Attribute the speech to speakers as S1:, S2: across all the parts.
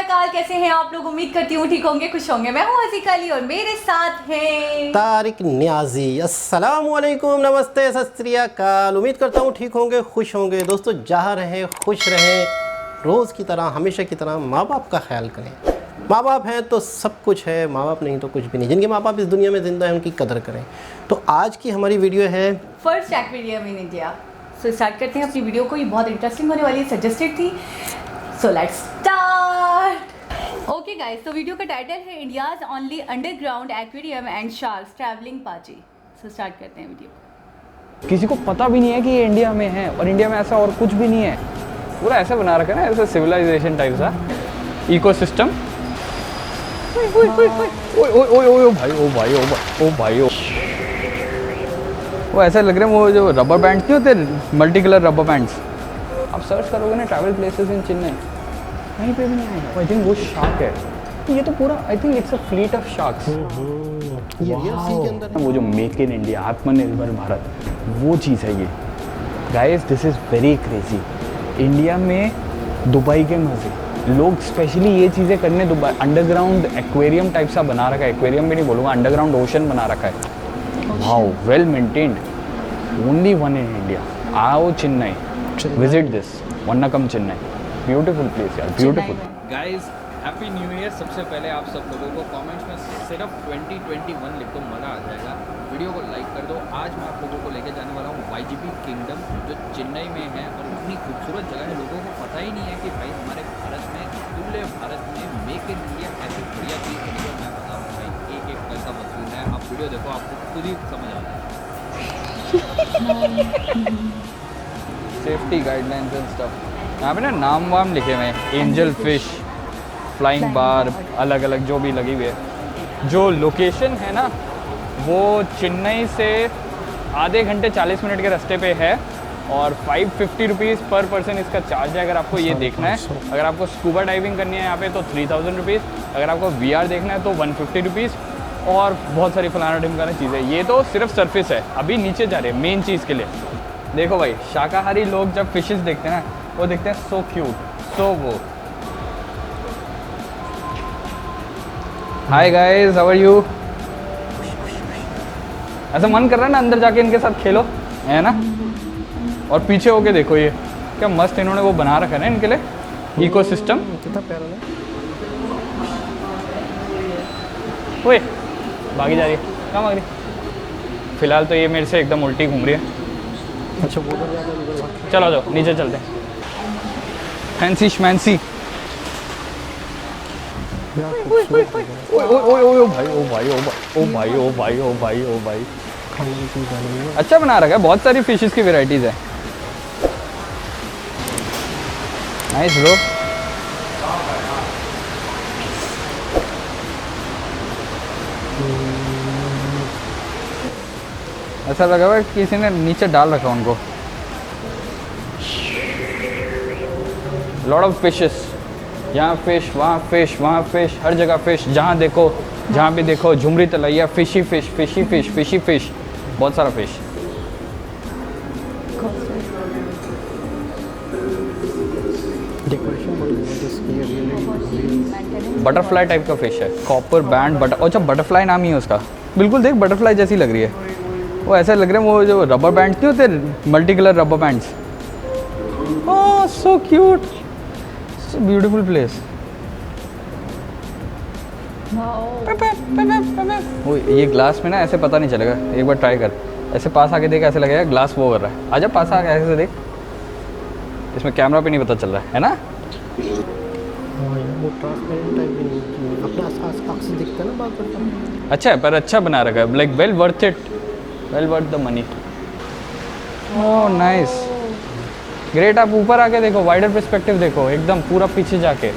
S1: अकाल, कैसे हैं आप लोग? उम्मीद करती हूँ ठीक होंगे, खुश होंगे। मैं हूँ हसीका अली और मेरे साथ हैं
S2: तारिक नियाजी। अस्सलाम वालेकुम, नमस्ते, सत श्री अकाल। उम्मीद करता हूँ ठीक होंगे, खुश होंगे। दोस्तों, जहाँ रहें खुश रहें, रोज़ की तरह हमेशा की तरह माँ बाप का ख्याल करें। माँ बाप हैं तो सब कुछ है, माँ बाप नहीं तो कुछ भी नहीं। जिनके माँ बाप इस दुनिया में ज़िंदा हैं उनकी कदर करें। तो आज की हमारी वीडियो है
S1: first aquarium in India. So start करते हैं अपनी वीडियो को। ये बहुत इंटरेस्टिंग होने वाली है, सजेस्टेड थी। So let's start. Okay guys, तो वीडियो का टाइटल है India's only underground aquarium and sharks travelling Paaji. So start करते हैं वीडियो।
S3: किसी को पता भी नहीं है कि ये इंडिया में है, और इंडिया में ऐसा और कुछ भी नहीं है। पूरा ऐसा बना रखा है ना, ऐसा सिविलाइजेशन टाइप सा इकोसिस्टम। ओए भाई, ओ भाई, ओ भाई, वो ऐसा लग रहा है वो जो रबर बैंड्स नहीं होते, मल्टी कलर रबर बैंड्स। आप सर्च करोगे ना ट्रैवल प्लेसेस इन चेन्नई, कहीं पे भी नहीं आएगा। आई थिंक वो शार्क है। ये तो पूरा, I think it's a fleet of sharks.
S2: ये सी के अंदर है।
S3: वो जो मेक इन इंडिया, आत्मनिर्भर भारत, वो चीज़ है ये। Guys, this is very crazy. India में दुबई के मज़े, लोग स्पेशली ये चीज़ें करने दुबई अंडरग्राउंड एक्वेरियम टाइप सा बना रखा है। एक्वेरियम भी नहीं बोलूँगा, अंडरग्राउंड ओशन बना रखा है। Wow, well maintained, only one in India. आओ चेन्नई, विजिट दिस, वरना कम चेन्नई। ब्यूटीफुल प्लेस यार, beautiful.
S4: Guys, happy new year. सबसे पहले आप सब लोगों को कमेंट्स में सिर्फ 2021 लिख दो, मज़ा आ जाएगा। वीडियो को लाइक कर दो। आज मैं आप लोगों को लेकर जाने वाला हूँ YGP किंगडम, जो चेन्नई में है और इतनी खूबसूरत जगह है। लोगों को पता ही नहीं है कि भाई हमारे भारत में, पूरे भारत में मेक इन इंडिया ऐसी बढ़िया चीज़ बनी है। मैं बताऊँ भाई, एक एक पैसा वसूल है। आप वीडियो देखो, आपको खुद ही समझ आ जाएगा।
S3: Safety guidelines and stuff. यहाँ पे ना नाम वाम लिखे हुए हैं, एंजल फिश, फ्लाइंग बार, अलग अलग जो भी लगी हुई है। जो लोकेशन है ना, वो चेन्नई से आधे घंटे 40 मिनट के रास्ते पे है, और 550 रुपीज़ पर पर्सन इसका चार्ज है। अगर आपको ये देखना है, अगर आपको स्कूबा डाइविंग करनी है यहाँ पे तो 3000 रुपीज़, अगर आपको VR देखना है तो 150 रुपीज़, और बहुत सारी फलाना ढिमकाना चीज़ें। ये तो सिर्फ सरफेस है, अभी नीचे जा रहे हैं मेन चीज़ के लिए। देखो भाई, शाकाहारी लोग जब फिशेस देखते हैं ना, वो देखते हैं सो क्यूट, सो वो। Hi guys, how are you? ऐसा मन कर रहा है ना अंदर जाके इनके साथ खेलो, है ना। और पीछे होके देखो, ये क्या मस्त इन्होंने वो बना रखा है ना इनके लिए इकोसिस्टम।
S2: कितना प्यारा है।
S3: ओए, भागी जा रही है, कहाँ भाग रही है? फिलहाल तो ये मेरे से एकदम उल्टी घूम रही है।
S2: अच्छा, वो उधर जाकर उधर भाग।
S3: चलो जाओ, नीचे चलते हैं। फैंसी श्मैंसी। ओए ओए ओए, ओ भाई, ओ भाई, ओ भाई, ओ भाई, ओ भाई, ओ भाई।
S2: खाने की चीज़ डाली हुई है।
S3: अच्छा बना रखा है, बहुत सारी फिशेस की वेराइटीज है। Nice bro. ऐसा लगा हुआ है किसी ने नीचे डाल रखा उनको। लॉट ऑफ फिशेस, यहाँ फिश, वहाँ फिश, वहाँ फिश, हर जगह फिश। जहाँ देखो, जहाँ भी देखो, Jhumri Telaiya, fishy fish, fishy fish, fishy fish, बहुत सारा फिश। बटरफ्लाई टाइप का फिश है, कॉपर बैंड बटर। अच्छा, बटरफ्लाई नाम ही है उसका। बिल्कुल देख, बटरफ्लाई जैसी लग रही है। वो ऐसा लग रहा है वो जो रबर बैंड्स नहीं होते, multi colour rubber bands. Oh, so cute, so beautiful place. वो ये ग्लास में ना ऐसे पता नहीं चलेगा, एक बार ट्राई कर। ऐसे पास आके देख, ऐसे लगेगा ग्लास वो कर रहा है। आजा पास आके ऐसे देख, इसमें कैमरा पे नहीं पता चल रहा है ना।
S2: वो ट्रांसपेरेंट टाइप नहीं, अपने आस-पास से दिखता है ना बात करता।
S3: अच्छा है, पर अच्छा बना रखा है, like well worth it, well worth the money. Oh nice, great. आप ऊपर आके देखो, वाइडर पर्सपेक्टिव देखो, एकदम पूरा पीछे जाके।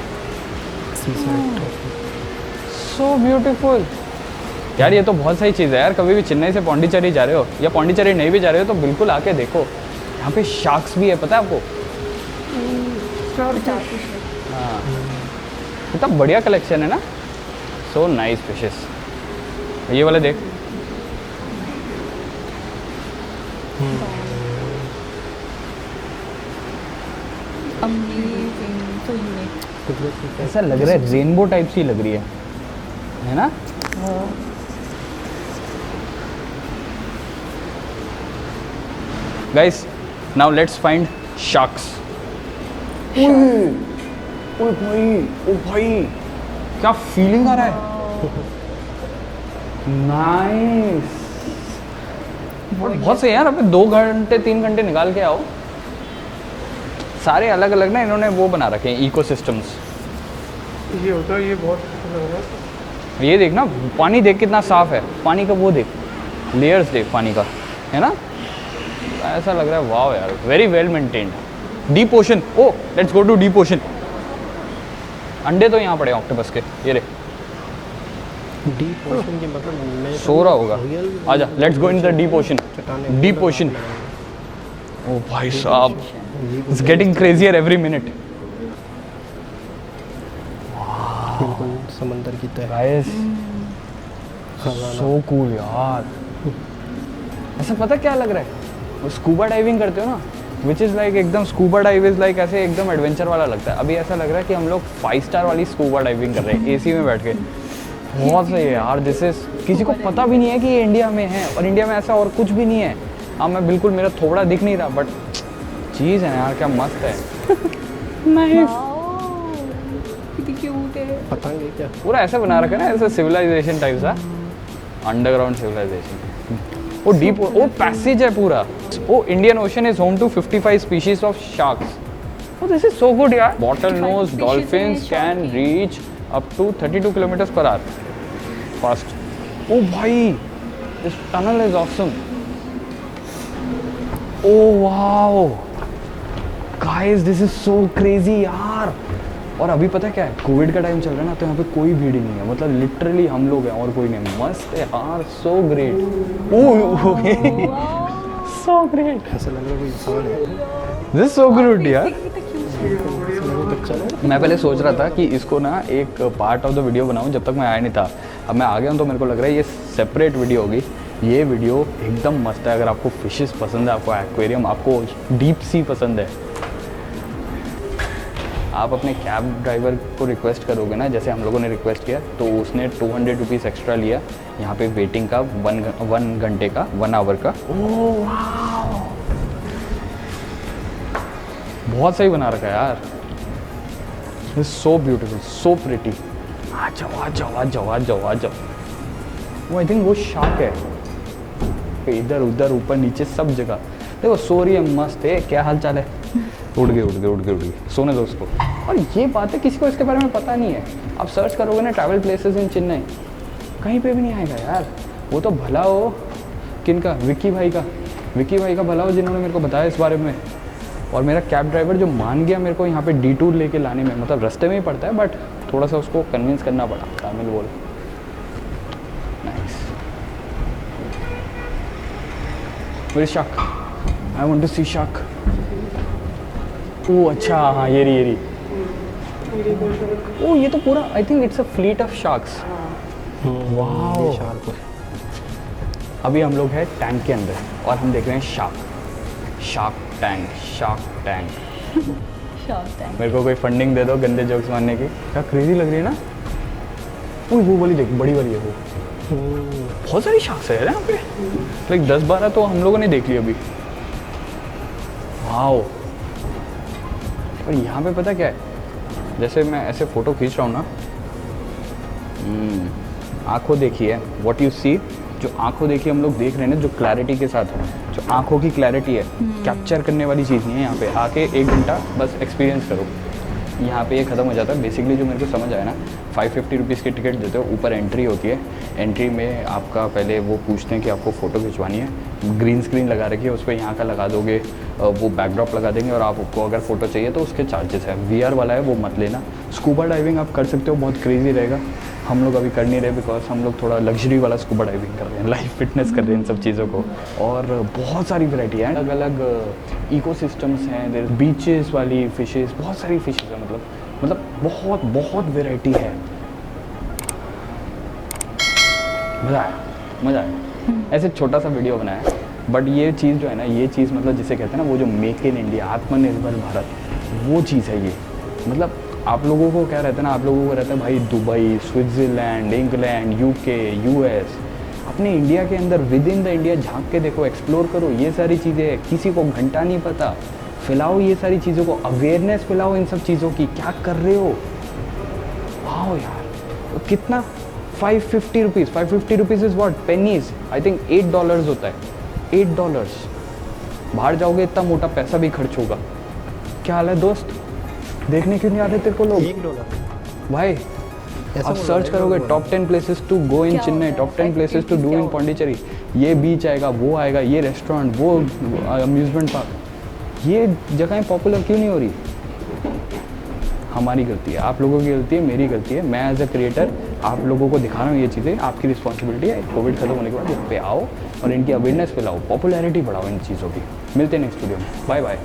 S3: सो ब्यूटीफुल यार। ये तो बहुत सही चीज़ है यार। कभी भी चेन्नई से पौंडीचेरी जा रहे हो, या पौंडीचेरी नहीं भी जा रहे हो, तो बिल्कुल आके देखो। यहाँ पे शार्क्स भी है, पता है आपको? हाँ, कितना बढ़िया कलेक्शन है ना। So nice fishes. ये वाले देख,
S1: अमेजिंग, सो यूनिक।
S3: ऐसा लग रहा है रेनबो टाइप सी लग रही है ना? Guys now let's find sharks. Oh भाई क्या फीलिंग आ रहा है। नाइस। बहुत सही यार, अबे 2 घंटे 3 घंटे निकाल के आओ। सारे अलग अलग ना इन्होंने वो बना रखे हैं इकोसिस्टम्स।
S2: ये होता है, ये बहुत लग रहा है।
S3: ये देख ना, पानी देख कितना साफ है, पानी का वो देख, लेयर्स देख पानी का, है ना? ऐसा लग रहा है वाव यार, very well maintained. Deep ocean, oh let's go to deep ocean. अंडे तो यहाँ पड़े ऑक्टोपस के, ये रे।
S2: डीप ओशन के मतलब
S3: सो रहा होगा। आजा let's go in the deep ocean. Deep ocean, oh भाई साहब, it's getting crazier every minute.
S2: बिल्कुल समंदर की तरह।
S3: गाइस सो कूल यार। ऐसा पता क्या लग रहा है, वो स्कूबा डाइविंग करते हो ना, विच इज़ लाइक एकदम स्कूबा डाइव इज़ लाइक ऐसे एकदम एडवेंचर वाला लगता है। अभी ऐसा लग रहा है कि हम लोग 5 स्टार वाली स्कूबा डाइविंग कर रहे हैं एसी में बैठ के। बहुत सही है यार। दिस इज, किसी को पता भी नहीं है कि ये इंडिया में है, और इंडिया में ऐसा और कुछ भी नहीं है। हाँ मैं बिल्कुल, मेरा थोड़ा दिख नहीं रहा, बट चीज़ है यार, क्या मस्त है। नाइस।
S1: कितनी क्यूट है।
S2: पतंग है क्या?
S3: पूरा ऐसा बना रखा है ना, ऐसा सिविलाइजेशन टाइप सा, अंडरग्राउंड सिविलाइजेशन। वो डीप, वो पैसेज है पूरा। Oh Indian ocean is home to 55 species of sharks. Oh, this is so good यार। Bottle nose dolphins can reach up to 32 kilometres per hour fast. Oh भाई, this tunnel is awesome. Oh wow guys, this is so crazy यार। और अभी पता है क्या है, Covid का टाइम चल रहा है ना, तो यहाँ पे कोई भीड़ ही नहीं है। मतलब लिटरली हम लोग हैं और कोई नहीं। मस्त है यार, सो ग्रेट। So great.
S2: ऐसा लग रहा है कोई इंसान है।
S3: दिस सो गुड यार।
S2: बच्चा है।
S3: मैं पहले सोच रहा था कि इसको ना एक पार्ट ऑफ द वीडियो बनाऊं, जब तक मैं आया नहीं था। अब मैं आ गया हूं तो मेरे को लग रहा है ये सेपरेट वीडियो होगी। ये वीडियो एकदम मस्त है। अगर आपको फिशेस पसंद है, आपको एक्वेरियम, आपको डीप सी पसंद है, आप अपने कैब ड्राइवर को रिक्वेस्ट करोगे ना, जैसे हम लोगों ने रिक्वेस्ट किया, तो उसने 200 रुपीज़ एक्स्ट्रा लिया यहाँ पे वेटिंग का, 1 घंटे का, 1 आवर का। ओह वाओ, बहुत सही बना रखा है यार। It's so beautiful, so pretty. आ जाओ आ जाओ आ जाओ आ जाओ आ जाओ। वो आई थिंक वो शार्क है, इधर उधर ऊपर नीचे सब जगह। देखो सो रही है, मस्त है। क्या हाल चाल है? उड़ गए उड़ गए उड़ गए उड़ गए, सोने दो उसको। और ये बात है, किसी को इसके बारे में पता नहीं है। आप सर्च करोगे ना ट्रैवल प्लेसेस इन चेन्नई, कहीं पे भी नहीं आएगा यार। वो तो भला हो किनका, विक्की भाई का भला हो, जिन्होंने मेरे को बताया इस बारे में। और मेरा कैब ड्राइवर जो मान गया मेरे को यहाँ पे डिटूर लेके लाने में, मतलब रास्ते में ही पड़ता है, बट थोड़ा सा उसको कन्विंस करना पड़ा, तमिल बोल। Nice. Where is shark? I want to see shark. Oh अच्छा, हाँ ये रही। ओह ये तो पूरा, I think it's a fleet of sharks. Wow. अभी हम लोग हैं टैंक के अंदर और हम देख रहे हैं शार्क टैंक। मेरे को कोई फंडिंग दे दो गंदे जोक्स मारने की। क्या क्रेजी लग रही है ना। ओह वो वाली देख, बड़ी वाली है वो। बहुत सारी शार्क्स है यहाँ पे, लाइक 10-12 तो हम लोगों ने देख ली अभी। वाओ। और यहाँ पे पता क्या है, जैसे मैं ऐसे फ़ोटो खींच रहा हूँ ना, आँखों देखिए, व्हाट यू सी, जो आँखों देखिए हम लोग देख रहे हैं ना, जो क्लैरिटी के साथ है, जो आँखों की क्लैरिटी है, कैप्चर करने वाली चीज़ नहीं है। यहाँ पे आके 1 घंटा बस एक्सपीरियंस करो, यहाँ पे ये ख़त्म हो जाता है। बेसिकली जो मेरे को समझ आया ना, 550 रुपीज़ की टिकट देते हो, ऊपर एंट्री होती है। एंट्री में आपका पहले वो पूछते हैं कि आपको फ़ोटो खिंचवानी है, ग्रीन स्क्रीन लगा रखी है, उस पर यहाँ का लगा दोगे, वो बैकड्रॉप लगा देंगे, और आपको अगर फ़ोटो चाहिए तो उसके चार्जेस है। VR वाला है, वो मत लेना। स्कूबा डाइविंग आप कर सकते हो, बहुत क्रेजी रहेगा। हम लोग अभी कर नहीं रहे, बिकॉज हम लोग थोड़ा लग्जरी वाला स्कूबा डाइविंग कर रहे हैं, लाइफ फिटनेस कर रहे हैं इन सब चीज़ों को। और बहुत सारी वैरायटी है, अलग अलग इकोसिस्टम्स हैं, देयर बीचेस वाली फिशेस, बहुत सारी फिशेस है, मतलब बहुत वैरायटी है। मज़ा आया। ऐसे छोटा सा वीडियो बनाया, बट ये चीज़ जो है ना, ये चीज़ मतलब जिसे कहते हैं ना, वो जो मेक इन इंडिया, आत्मनिर्भर भारत, वो चीज़ है ये। मतलब आप लोगों को क्या रहता है ना, आप लोगों को रहता है भाई Dubai, Switzerland, England, UK, US. अपने इंडिया के अंदर विद इन द इंडिया झांक के देखो, एक्सप्लोर करो, ये सारी चीज़ें हैं। किसी को घंटा नहीं पता, फैलाओ ये सारी चीज़ों को, अवेयरनेस फैलाओ इन सब चीज़ों की। क्या कर रहे हो? वाह यार, कितना 550 rupees, 550 rupees is what, pennies, I think $8 होता है, $8। बाहर जाओगे इतना मोटा पैसा भी खर्च होगा। क्या हाल है दोस्त, देखने क्यों नहीं आ रहे तेरे को लोग?
S2: $1
S3: भाई आप सर्च करोगे top 10 places to go in Chennai, top 10 places to do in Pondicherry, ये बीच आएगा, वो आएगा, ये रेस्टोरेंट, वो अम्यूज़मेंट पार्क। ये जगहें पॉपुलर क्यों नहीं हो रही? हमारी गलती है, आप लोगों की गलती है, मेरी गलती है। मैं एज अ क्रिएटर आप लोगों को दिखा रहा हूँ ये चीज़ें, आपकी रिस्पॉन्सिबिलिटी है। कोविड खत्म होने के बाद यहाँ पे आओ और इनकी अवेयरनेस फैलाओ, पॉपुलैरिटी बढ़ाओ इन चीज़ों की। मिलते हैं नेक्स्ट वीडियो में, बाय बाय।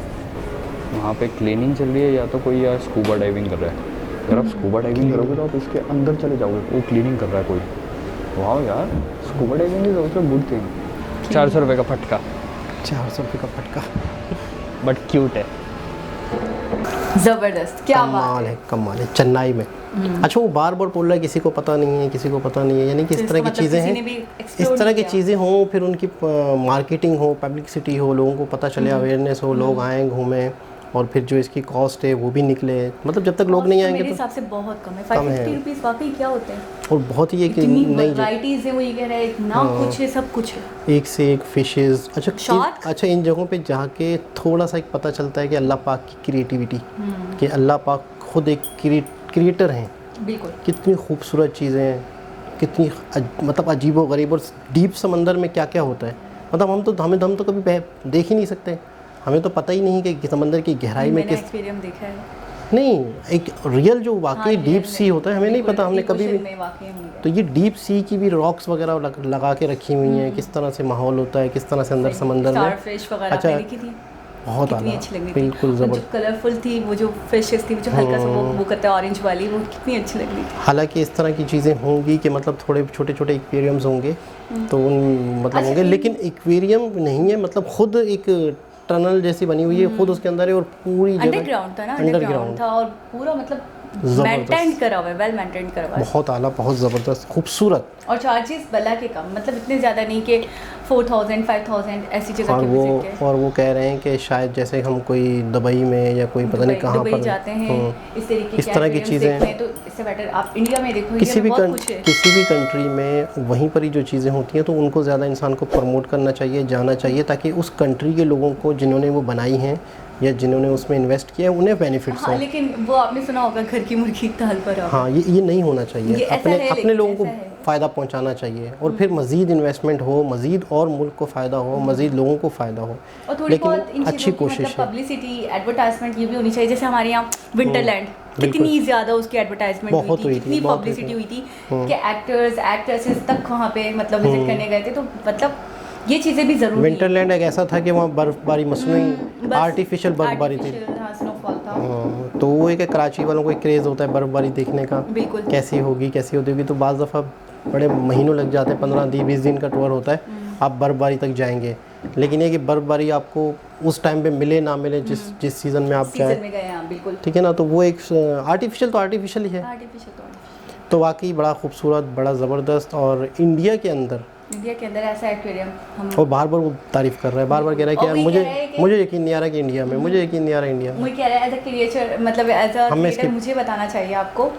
S3: वहाँ पे क्लीनिंग चल रही है, या तो कोई या स्कूबा डाइविंग कर रहा है। अगर आप स्कूबा डाइविंग करोगे तो आप इसके अंदर चले जाओगे, वो क्लीनिंग कर रहा है कोई। वाह यार, scuba diving is also good thing. 400 रुपये का फटका,
S2: 400 रुपये का फटका,
S3: बट क्यूट है।
S1: जबरदस्त, क्या बात
S2: कमाल है, कमाल है। चेन्नई में अच्छा, वो बार बार बोल रहा है किसी को पता नहीं है, किसी को पता नहीं है, यानी कि इस तरह की चीज़ें हैं, इस तरह की चीज़ें हों, फिर उनकी मार्केटिंग हो, पब्लिसिटी हो, लोगों को पता चले, अवेयरनेस हो, लोग आएँ घूमें, और फिर जो इसकी कॉस्ट है वो भी निकले। मतलब जब तक लोग नहीं आएंगे
S1: मेरे हिसाब से बहुत कम है। 550 रुपीज़ वाकई क्या होते हैं,
S2: और बहुत ही एक
S1: इतनी
S2: नई
S1: वैराइटीज़ है। वो ये कह रहा है ना, कुछ है, सब कुछ है,
S2: एक से एक फिशेस। अच्छा
S1: Shark?
S2: अच्छा, इन जगहों पे जाके थोड़ा सा एक पता चलता है कि अल्लाह पाक की क्रिएटिविटी, कि अल्लाह पाक खुद एक क्रिएटर हैं।
S1: बिल्कुल,
S2: कितनी खूबसूरत चीज़ें हैं, कितनी मतलब अजीब व गरीब, और डीप समंदर में क्या क्या होता है। मतलब हम तो कभी देख ही नहीं सकते, हमें तो पता ही नहीं कि समंदर की गहराई में किस
S1: एक्वेरियम देखा है।
S2: नहीं, एक रियल जो वाकई डीप सी होता है, हमें नहीं पता, हमने कभी भी। तो ये डीप सी की भी रॉक्स वगैरह लगा के रखी हुई हैं, किस तरह से माहौल होता है, किस तरह से अंदर समंदर में। अच्छा, बहुत आला, बिल्कुल ज़बरदस्त,
S1: कलरफुल थी वो जो फिशेस थी, जो हल्का सा वो करता है ऑरेंज वाली, वो कितनी अच्छी लग रही थी।
S2: हालांकि इस तरह की चीज़ें होंगी कि मतलब थोड़े छोटे छोटे एक्वेरियम्स होंगे, तो उन मतलब होंगे, लेकिन एक्वेरियम नहीं है, मतलब खुद एक टनल जैसी बनी हुई है, खुद उसके अंदर है, और पूरी जगह
S1: अंडरग्राउंड था ना, अंडरग्राउंड था, और पूरा मतलब मेंटेन करा हुआ है, वेल मेंटेन करा हुआ है,
S2: बहुत आला, बहुत ज़बरदस्त, खूबसूरत।
S1: और चार्जेस भला के कम, मतलब इतने ज़्यादा नहीं कि 4000 5000 ऐसी जगह
S2: और
S1: के
S2: वो
S1: विजिट के।
S2: और वो कह रहे हैं कि शायद जैसे हम कोई दुबई में या कोई पता नहीं कहाँ पर
S1: जाते हैं, इस तरीके
S2: इस तरह की चीज़ें,
S1: तो इससे बेटर आप इंडिया में देखो,
S2: किसी भी
S1: बहुत कुछ है।
S2: किसी भी कंट्री में वहीं पर ही जो चीज़ें होती हैं, तो उनको ज़्यादा इंसान को प्रमोट करना चाहिए, जाना चाहिए, ताकि उस कंट्री के लोगों को, जिन्होंने वो बनाई हैं या जिन्होंने उसमें इन्वेस्ट किया है, उन्हें बेनिफिट्स
S1: हाँ,
S2: हो।
S1: लेकिन वो आपने सुना होगा, घर की मुर्गी ताल पर आओ।
S2: हाँ, ये नहीं होना चाहिए।
S1: ये ऐसा है,
S2: अपने लोगों को
S1: ऐसा है।
S2: फ़ायदा पहुंचाना चाहिए, और फिर मज़ीद इन्वेस्टमेंट हो, मज़ीद और मुल्क को फ़ायदा हो, मज़ीद लोगों को फ़ायदा हो,
S1: और थोड़ी बहुत इन
S2: लेकिन अच्छी
S1: चीज़ों की
S2: कोशिश
S1: मतलब
S2: है।
S1: पब्लिसिटी, एडवर्टाइजमेंट ये भी होनी चाहिए। जैसे हमारे यहाँ विंटरलैंड, कितनी ज़्यादा उसकी एडवर्टाइजमेंट
S2: बहुत
S1: हुई
S2: हुई
S1: थी,
S2: थी,
S1: कितनी
S2: बहुत
S1: पब्लिसिटी
S2: हुई
S1: हुई थी कि एक्टर्स एक्ट्रेसेस तक वहाँ पे मतलब विजिट करने गए थे। तो मतलब ये चीज़ें भी ज़रूरी हैं।
S2: विंटरलैंड एक ऐसा था कि वहाँ बर्फ़बारी, मसनूई आर्टिफिशियल बर्फ़बारी थी।
S1: स्नोफॉल था।
S2: हाँ, तो वो एक कराची वालों को एक क्रेज़ होता है बर्फ़बारी देखने का,
S1: बिल्कुल,
S2: कैसी होगी, तो बाज़ दफ़ा बड़े महीनों लग जाते हैं, 15-20 दिन का टूर होता है, आप बर्फ़बारी तक जाएंगे। लेकिन ये कि बर्फ़बारी आपको उस टाइम पे मिले ना मिले, जिस सीज़न में आप जाएँ,
S1: में गए हैं, बिल्कुल
S2: ठीक है ना, तो वो एक आर्टिफिशियल ही है। तो वाकई बड़ा खूबसूरत, बड़ा ज़बरदस्त। और इंडिया के अंदर
S1: ऐसा एक्वेरियम हम,
S2: और बार बार वो तारीफ़ कर रहा है, बार बार कह रहा है कि यार मुझे यकीन नहीं आ रहा कि इंडिया में, मुझे यकीन नहीं आ रहा इंडिया में।
S1: मुझे कह रहा है एज अ क्रिएटर, मतलब एज अ क्रिएटर मुझे बताना चाहिए आपको,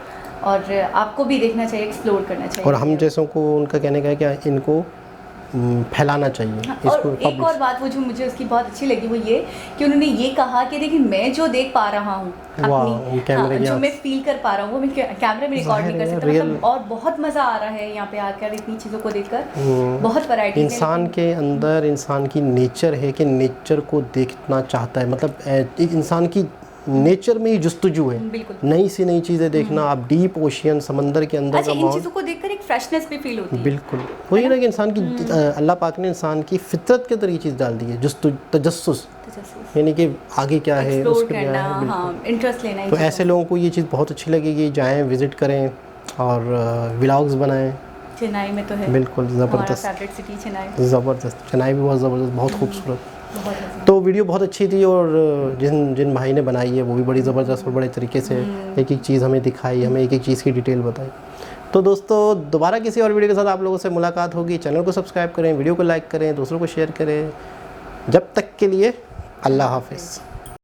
S1: और आपको भी देखना चाहिए, एक्सप्लोर करना चाहिए।
S2: और हम जैसों को उनका कहने का है कि इनको फैलाना चाहिए।
S1: हाँ,
S2: इसको
S1: और एक और बात वो जो मुझे उसकी बहुत अच्छी लगी, वो ये कि उन्होंने ये कहा कि देखिए, मैं जो देख पा रहा हूँ अपनी, जो मैं फील कर पा रहा हूँ, वो मैं कैमरे में रिकॉर्ड नहीं कर सकता, मतलब, और बहुत मज़ा आ रहा है यहाँ पे आकर इतनी चीज़ों को देखकर, बहुत वैरायटी।
S2: इंसान के अंदर इंसान की नेचर है कि नेचर को देखना चाहता है, मतलब एक इंसान की नेचर में ही जुस्तजू है, नई सी नई चीज़ें देखना। आप डीप ओशियन, समंदर के अंदर का
S1: इन चीज़ों को देखकर एक फ्रेशनेस भी फील होती है।
S2: बिल्कुल वही ना कि इंसान की अल्लाह पाक ने इंसान की फितरत के अंदर ये चीज़ डाल दी है, तजस्सुस, यानी कि आगे क्या है, उसके क्या है,
S1: हाँ, इंटरेस्ट लेना।
S2: तो ऐसे लोगों को ये चीज़ बहुत अच्छी लगेगी, जाएँ, विज़िट करें और व्लॉग्स बनाएं।
S1: चेन्नई में तो है,
S2: बिल्कुल ज़बरदस्त,
S1: फेवरेट सिटी चेन्नई,
S2: ज़बरदस्त। चेन्नई भी बहुत ज़बरदस्त, बहुत खूबसूरत। तो वीडियो बहुत अच्छी थी और जिन भाई ने बनाई है वो भी बड़ी ज़बरदस्त और बड़े तरीके से एक एक चीज़ हमें दिखाई, हमें एक एक चीज़ की डिटेल बताई। तो दोस्तों दोबारा किसी और वीडियो के साथ आप लोगों से मुलाकात होगी। चैनल को सब्सक्राइब करें, वीडियो को लाइक करें, दूसरों को शेयर करें। जब तक के लिए अल्लाह हाफिज़।